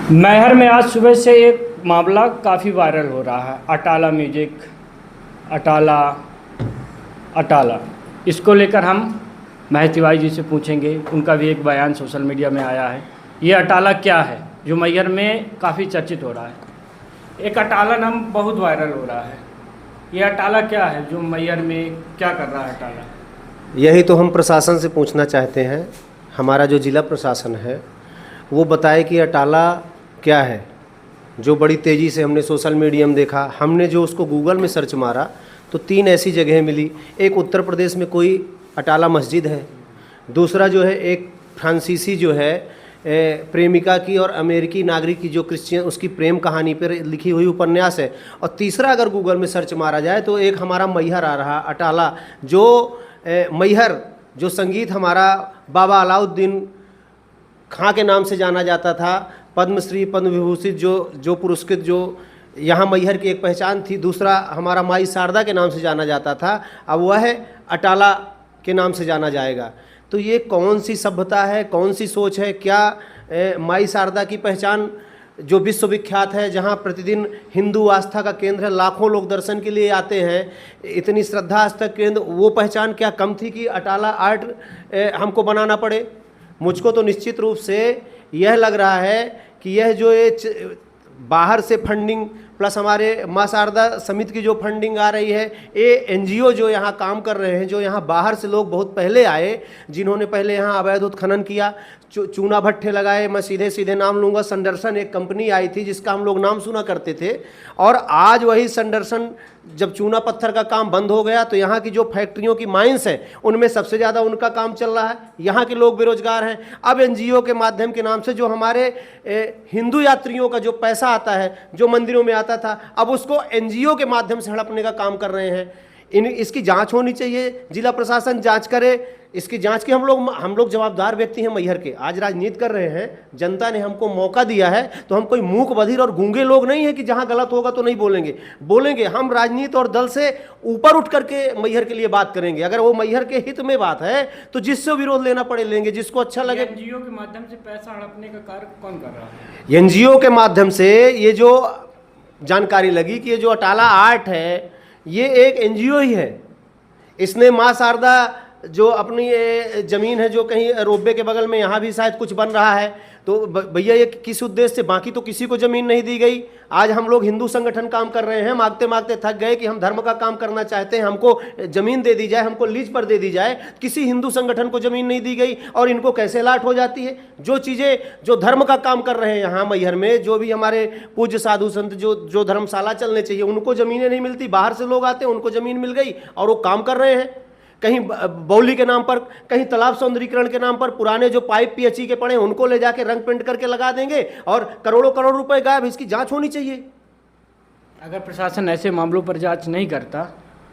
मैहर में आज सुबह से एक मामला काफ़ी वायरल हो रहा है। अटाला म्यूजिक, अटाला अटाला इसको लेकर हम महेश तिवारी जी से पूछेंगे। उनका भी एक बयान सोशल मीडिया में आया है। ये अटाला क्या है जो मैहर में काफ़ी चर्चित हो रहा है? एक अटाला नाम बहुत वायरल हो रहा है। ये अटाला क्या है जो मैहर में क्या कर रहा है अटाला? यही तो हम प्रशासन से पूछना चाहते हैं। हमारा जो ज़िला प्रशासन है वो बताए कि अटाला क्या है, जो बड़ी तेज़ी से हमने सोशल मीडिया में देखा। हमने जो उसको गूगल में सर्च मारा तो 3 ऐसी जगह मिली। एक उत्तर प्रदेश में कोई अटाला मस्जिद है, दूसरा जो है एक फ्रांसीसी जो है प्रेमिका की और अमेरिकी नागरिक की जो क्रिश्चियन उसकी प्रेम कहानी पर लिखी हुई उपन्यास है, और तीसरा अगर गूगल में सर्च मारा जाए तो एक हमारा मैहर आ रहा अटाला, जो मैहर जो संगीत हमारा बाबा अलाउद्दीन खां के नाम से जाना जाता था, पद्मश्री पद्म विभूषित जो पुरस्कृत जो यहाँ मैहर की एक पहचान थी। दूसरा हमारा माई शारदा के नाम से जाना जाता था, अब वह अटाला के नाम से जाना जाएगा। तो ये कौन सी सभ्यता है, कौन सी सोच है? क्या माई शारदा की पहचान जो विश्वविख्यात है, जहाँ प्रतिदिन हिंदू आस्था का केंद्र है, लाखों लोग दर्शन के लिए आते हैं, इतनी श्रद्धा आस्था केंद्र, वो पहचान क्या कम थी कि अटाला आर्ट हमको बनाना पड़े? मुझको तो निश्चित रूप से यह लग रहा है कि यह जो ये बाहर से फंडिंग प्लस हमारे माँ शारदा समिति की जो फंडिंग आ रही है, ये एनजीओ जो यहाँ काम कर रहे हैं, जो यहाँ बाहर से लोग बहुत पहले आए, जिन्होंने पहले यहाँ अवैध उत्खनन किया, चूना भट्ठे लगाए। मैं सीधे सीधे नाम लूँगा, संडरसन एक कंपनी आई थी जिसका हम लोग नाम सुना करते थे, और आज वही संडरसन जब चूना पत्थर का काम बंद हो गया तो यहाँ की जो फैक्ट्रियों की माइंस है उनमें सबसे ज़्यादा उनका काम चल रहा है। यहाँ के लोग बेरोजगार हैं। अब एनजीओ के माध्यम के नाम से जो हमारे हिंदू यात्रियों का जो पैसा आता है, जो मंदिरों में आता था, अब उसको एनजीओ के माध्यम से हड़पने का काम कर रहे हैं। इसकी जांच होनी चाहिए, जिला प्रशासन जांच करे। इसकी जांच की हम लोग जवाबदार व्यक्ति हैं मैहर के। आज राजनीति कर रहे हैं, जनता ने हमको मौका दिया है, तो हम कोई मूक बधिर और गूंगे लोग नहीं है कि जहां गलत होगा तो नहीं बोलेंगे। हम राजनीति और दल से ऊपर उठ करके मैहर के लिए बात करेंगे। अगर वो मैहर के हित में बात है तो जिससे विरोध लेना पड़े लेंगे, जिसको अच्छा लगे। एनजीओ के माध्यम से पैसा हड़पने का कार्य कौन कर रहा है? एनजीओ के माध्यम से ये जो जानकारी लगी कि ये जो अटाला आर्ट है ये एक एनजीओ ही है। इसने माँ शारदा जो अपनी ज़मीन है जो कहीं रोबे के बगल में, यहाँ भी शायद कुछ बन रहा है, तो भैया ये किस उद्देश्य से? बाकी तो किसी को ज़मीन नहीं दी गई। आज हम लोग हिंदू संगठन काम कर रहे हैं, मांगते मांगते थक गए कि हम धर्म का काम करना चाहते हैं, हमको ज़मीन दे दी जाए, हमको लीज पर दे दी जाए। किसी हिंदू संगठन को ज़मीन नहीं दी गई और इनको कैसे लाट हो जाती है? जो चीज़ें जो धर्म का काम कर रहे हैं यहाँ मैहर में, जो भी हमारे पूज्य साधु संत जो धर्मशाला चलने चाहिए, उनको ज़मीनें नहीं मिलती। बाहर से लोग आते हैं, उनको ज़मीन मिल गई और वो काम कर रहे हैं। कहीं बौली के नाम पर, कहीं तालाब सौंदर्यीकरण के नाम पर पुराने जो पाइप पीएचई के पड़े हैं उनको ले जाके रंग पेंट करके लगा देंगे और करोड़ों करोड़ रुपए गायब। इसकी जांच होनी चाहिए। अगर प्रशासन ऐसे मामलों पर जांच नहीं करता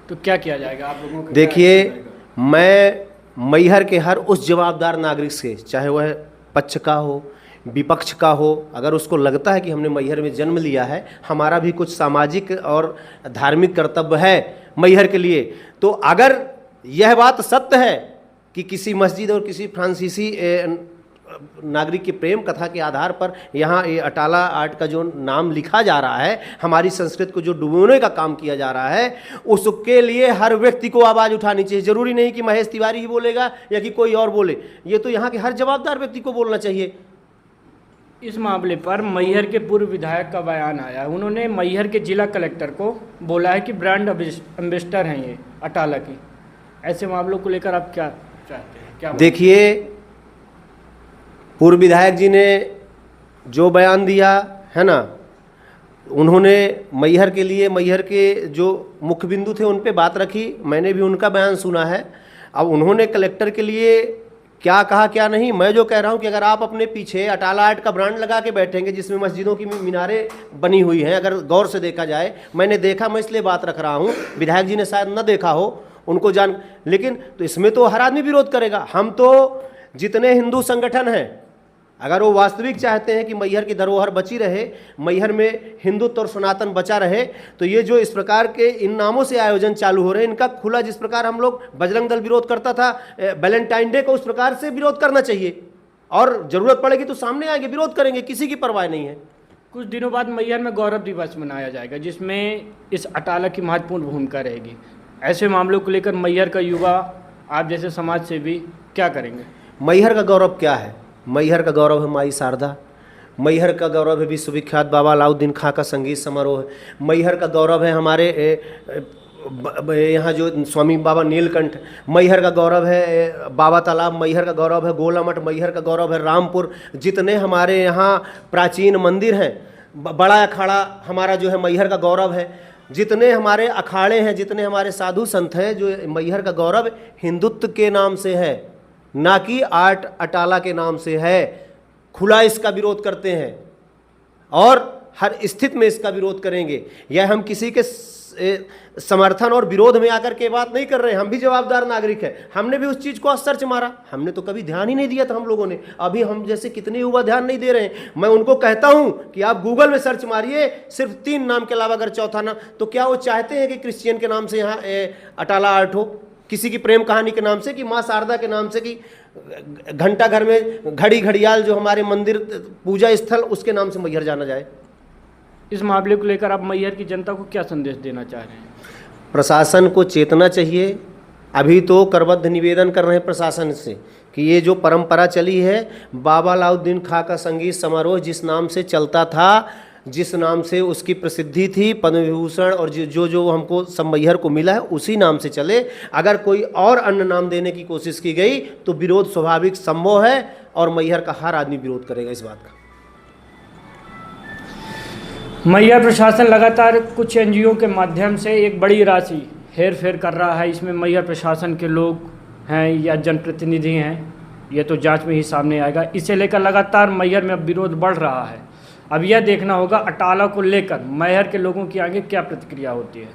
तो क्या किया जाएगा आप लोगों को? देखिए, मैं मैहर के हर उस जवाबदार नागरिक से, चाहे वह पक्ष का हो विपक्ष का हो, अगर उसको लगता है कि हमने मैहर में जन्म लिया है, हमारा भी कुछ सामाजिक और धार्मिक कर्तव्य है मैहर के लिए, तो अगर यह बात सत्य है कि किसी मस्जिद और किसी फ्रांसीसी नागरिक की प्रेम कथा के आधार पर यहाँ ये अटाला आर्ट का जो नाम लिखा जा रहा है, हमारी संस्कृति को जो डुबोने का काम किया जा रहा है, उसके लिए हर व्यक्ति को आवाज़ उठानी चाहिए। जरूरी नहीं कि महेश तिवारी ही बोलेगा या कि कोई और बोले, ये तो यहाँ के हर जवाबदार व्यक्ति को बोलना चाहिए। इस मामले पर मैहर के पूर्व विधायक का बयान आया। उन्होंने मैहर के जिला कलेक्टर को बोला है कि ब्रांड एम्बेसडर हैं ये अटाला की। ऐसे मामलों को लेकर आप क्या चाहते हैं? क्या देखिए, पूर्व विधायक जी ने जो बयान दिया है ना, उन्होंने मैहर के लिए, मैहर के जो मुख्य बिंदु थे उन पे बात रखी। मैंने भी उनका बयान सुना है। अब उन्होंने कलेक्टर के लिए क्या कहा क्या नहीं, मैं जो कह रहा हूँ कि अगर आप अपने पीछे अटाला आर्ट का ब्रांड लगा के बैठेंगे जिसमें मस्जिदों की मीनारें बनी हुई हैं, अगर गौर से देखा जाए, मैंने देखा, मैं इसलिए बात रख रहा हूँ, विधायक जी ने शायद न देखा हो, उनको जान, लेकिन तो इसमें तो हर आदमी विरोध करेगा। हम तो जितने हिंदू संगठन हैं, अगर वो वास्तविक चाहते हैं कि मैहर की धरोहर बची रहे, मैहर में हिंदुत्व और सनातन बचा रहे, तो ये जो इस प्रकार के इन नामों से आयोजन चालू हो रहे हैं, इनका खुला, जिस प्रकार हम लोग बजरंग दल विरोध करता था वैलेंटाइन डे को, उस प्रकार से विरोध करना चाहिए। और ज़रूरत पड़ेगी तो सामने आएंगे, विरोध करेंगे, किसी की परवाह नहीं है। कुछ दिनों बाद मैहर में गौरव दिवस मनाया जाएगा जिसमें इस अटाला की महत्वपूर्ण भूमिका रहेगी। ऐसे मामलों को लेकर मैहर का युवा, आप जैसे समाज सेवी क्या करेंगे? मैहर का गौरव क्या है? मैहर का गौरव है माई शारदा, मैहर का गौरव है विश्वविख्यात बाबा अलाउद्दीन खां का संगीत समारोह, मैहर का गौरव है हमारे यहाँ जो स्वामी बाबा नीलकंठ, मैहर का गौरव है बाबा तालाब, मैहर का गौरव है गोला मठ, मैहर का गौरव है रामपुर। जितने हमारे यहाँ प्राचीन मंदिर हैं, बड़ा अखाड़ा हमारा जो है मैहर का गौरव है। जितने हमारे अखाड़े हैं, जितने हमारे साधु संत हैं, जो मैहर का गौरव हिंदुत्व के नाम से है, ना कि आर्ट अटाला के नाम से है। खुला इसका विरोध करते हैं और हर स्थिति में इसका विरोध करेंगे। यह हम किसी के समर्थन और विरोध में आकर के बात नहीं कर रहे हैं। हम भी जवाबदार नागरिक हैं। हमने भी उस चीज़ को सर्च मारा, हमने तो कभी ध्यान ही नहीं दिया था हम लोगों ने। अभी हम जैसे कितने युवा ध्यान नहीं दे रहे हैं। मैं उनको कहता हूं कि आप गूगल में सर्च मारिए, सिर्फ 3 नाम के अलावा अगर चौथा नाम, तो क्या वो चाहते हैं कि क्रिश्चियन के नाम से यहाँ अटाला आर्ट हो, किसी की प्रेम कहानी के नाम से, कि माँ शारदा के नाम से, कि घंटा घर में घड़ी घड़ियाल जो हमारे मंदिर पूजा स्थल उसके नाम से मैहर जाना जाए? इस मामले को लेकर आप मैहर की जनता को क्या संदेश देना चाह रहे हैं? प्रशासन को चेतना चाहिए। अभी तो करबद्ध निवेदन कर रहे हैं प्रशासन से कि ये जो परंपरा चली है, बाबा अलाउद्दीन खां का संगीत समारोह जिस नाम से चलता था, जिस नाम से उसकी प्रसिद्धि थी, पद्म विभूषण और जो हमको सब मैहर को मिला है, उसी नाम से चले। अगर कोई और अन्य नाम देने की कोशिश की गई तो विरोध स्वाभाविक संभव है और मैहर का हर आदमी विरोध करेगा इस बात का। मैहर प्रशासन लगातार कुछ एनजीओ के माध्यम से एक बड़ी राशि हेर फेर कर रहा है। इसमें मैहर प्रशासन के लोग हैं या जनप्रतिनिधि हैं, ये तो जांच में ही सामने आएगा। इसे लेकर लगातार मैहर में अब विरोध बढ़ रहा है। अब यह देखना होगा अटाला को लेकर मैहर के लोगों की आगे क्या प्रतिक्रिया होती है।